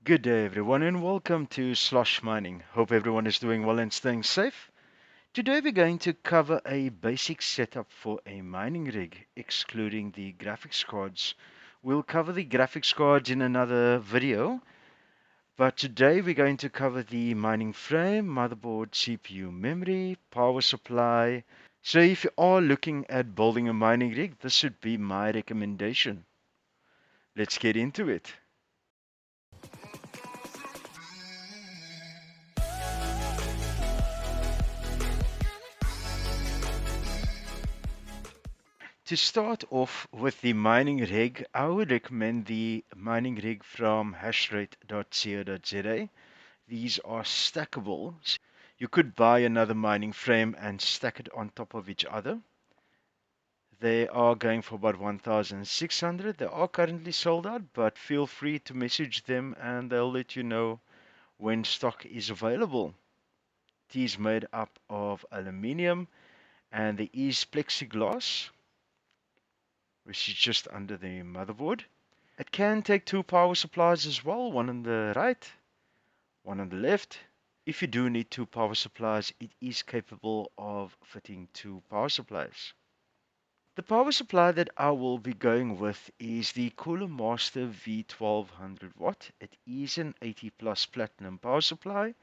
Good day, everyone, and welcome to Slosh Mining. Hope everyone is doing well and staying safe. Today, we're going to cover a basic setup for a mining rig, excluding the graphics cards. We'll cover the graphics cards in another video, but today we're going to cover the mining frame, motherboard, CPU, memory, power supply. So, if you are looking at building a mining rig, this should be my recommendation. Let's get into it. To start off with the mining rig, I would recommend the mining rig from hashrate.co.za. These are stackable. You could buy another mining frame and stack it on top of each other. They are going for about 1,600. They are currently sold out, but feel free to message them and they'll let you know when stock is available. It is made up of aluminium and there is plexiglass, which is just under the motherboard. It can take two power supplies as well, one on the right, one on the left. If you do need two power supplies, it is capable of fitting two power supplies. The power supply that I will be going with is the Coolermaster V1200 watt. It is an 80 plus platinum power supply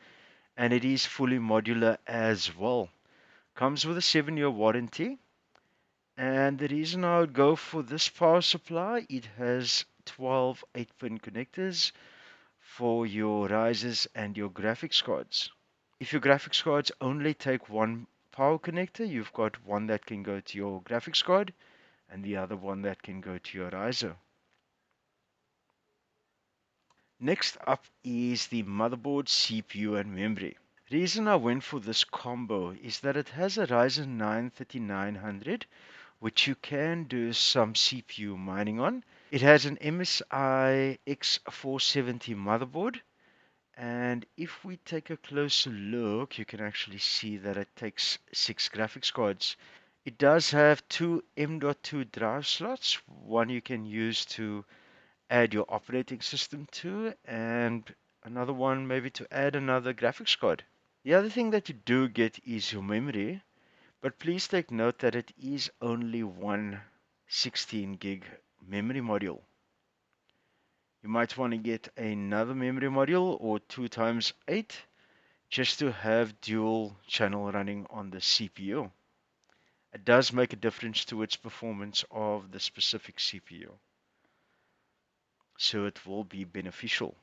and it is fully modular as well. Comes with a 7-year warranty. And the reason I would go for this power supply, it has 12 8-pin connectors for your risers and your graphics cards. If your graphics cards only take one power connector, you've got one that can go to your graphics card and the other one that can go to your riser. Next up is the motherboard, CPU and memory. Reason I went for this combo is that it has a Ryzen 9 3900, which you can do some CPU mining on. It has an MSI X470 motherboard, and if we take a closer look, you can actually see that it takes 6 graphics cards. It does have two M.2 drive slots, one you can use to add your operating system to, and another one maybe to add another graphics card. The other thing that you do get is your memory, but please take note that it is only one 16 gig memory module. You might want to get another memory module or 2 times 8 just to have dual channel running on the CPU. It does make a difference to its performance of the specific CPU, so it will be beneficial.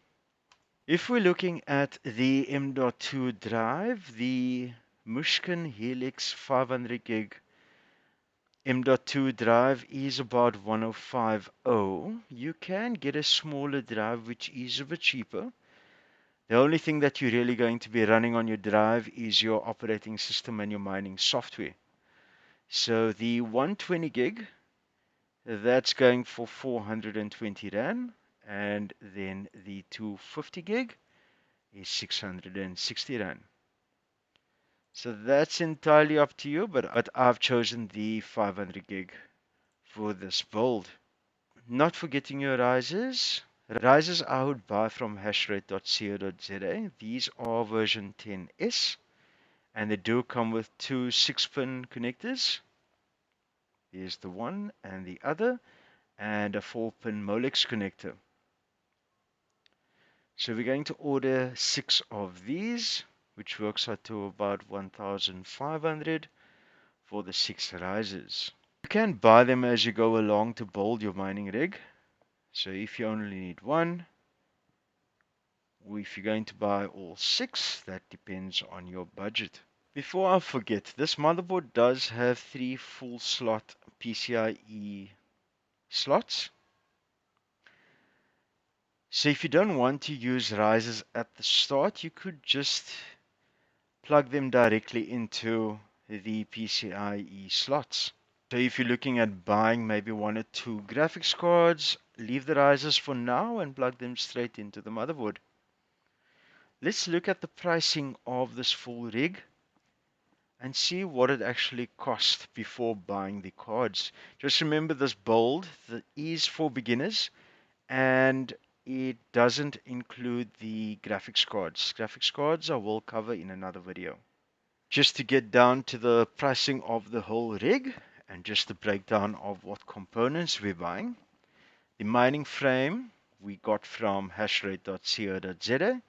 If we're looking at the M.2 drive, the Mushkin Helix 500 gig M.2 drive is about 1050. You can get a smaller drive which is a bit cheaper. The only thing that you're really going to be running on your drive is your operating system and your mining software. So the 120 gig, that's going for 420 Rand, and then the 250 gig is 660 Rand. So that's entirely up to you, but I've chosen the 500 gig for this build. Not forgetting your risers. Risers I would buy from hashrate.co.za. These are version 10S, and they do come with two 6-pin connectors. Here's the one and the other, and a 4-pin Molex connector. So we're going to order 6 of these, which works out to about 1,500 for the 6 risers. You can buy them as you go along to build your mining rig. So if you only need one, or if you're going to buy all 6, that depends on your budget. Before I forget, this motherboard does have 3 full slot PCI-E slots. So if you don't want to use risers at the start, you could just plug them directly into the PCIe slots. So if you're looking at buying maybe 1 or 2 graphics cards, leave the risers for now and plug them straight into the motherboard. Let's look at the pricing of this full rig and see what it actually cost before buying the cards. Just remember, this build is for beginners, and it doesn't include the graphics cards. Graphics cards I will cover in another video. Just to get down to the pricing of the whole rig and just the breakdown of what components we're buying. The mining frame we got from hashrate.co.za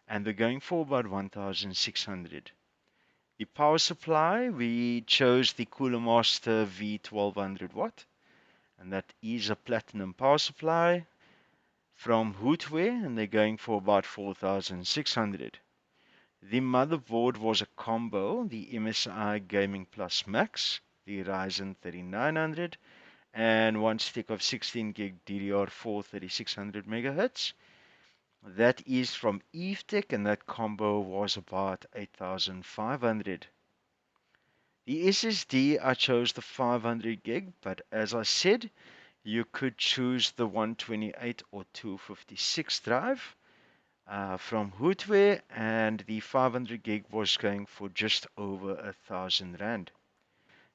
and we're going for about 1,600. The power supply, we chose the Coolermaster V1200 watt, and that is a platinum power supply from WOOTWARE, and they're going for about 4,600. The motherboard was a combo, the MSI Gaming Plus Max, the Ryzen 3900, and one stick of 16 gig DDR4 3600 MHz. That is from EveTech, and that combo was about 8,500. The SSD, I chose the 500 gig, but as I said, you could choose the 128 or 256 drive from WOOTWARE, and the 500 gig was going for just over 1,000 Rand.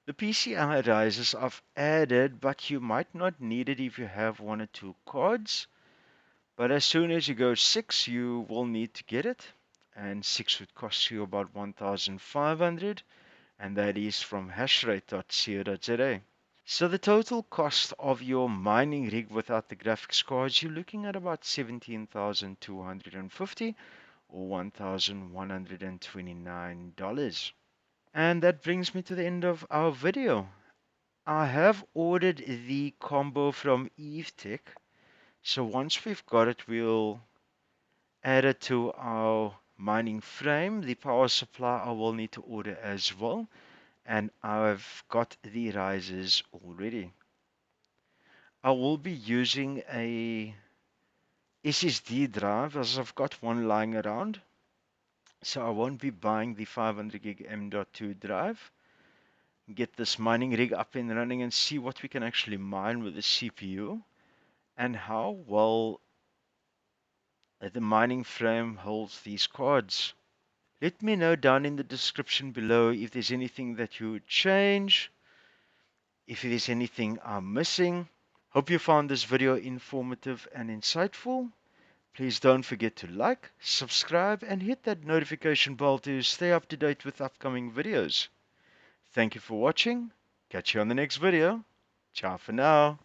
The PCI risers I've added, but you might not need it if you have one or two cards. But as soon as you go 6, you will need to get it, and 6 would cost you about 1,500, and that is from hashrate.co.za. So the total cost of your mining rig without the graphics cards, you're looking at about 17,250 or $1,129. And that brings me to the end of our video. I have ordered the combo from EveTech. So once we've got it, we'll add it to our mining frame. The power supply I will need to order as well. And I've got the risers already. I will be using a SSD drive as I've got one lying around. So I won't be buying the 500 gig M.2 drive. Get this mining rig up and running and see what we can actually mine with the CPU and how well the mining frame holds these cards. Let me know down in the description below if there's anything that you would change, if there's anything I'm missing. Hope you found this video informative and insightful. Please don't forget to like, subscribe, and hit that notification bell to stay up to date with upcoming videos. Thank you for watching. Catch you on the next video. Ciao for now.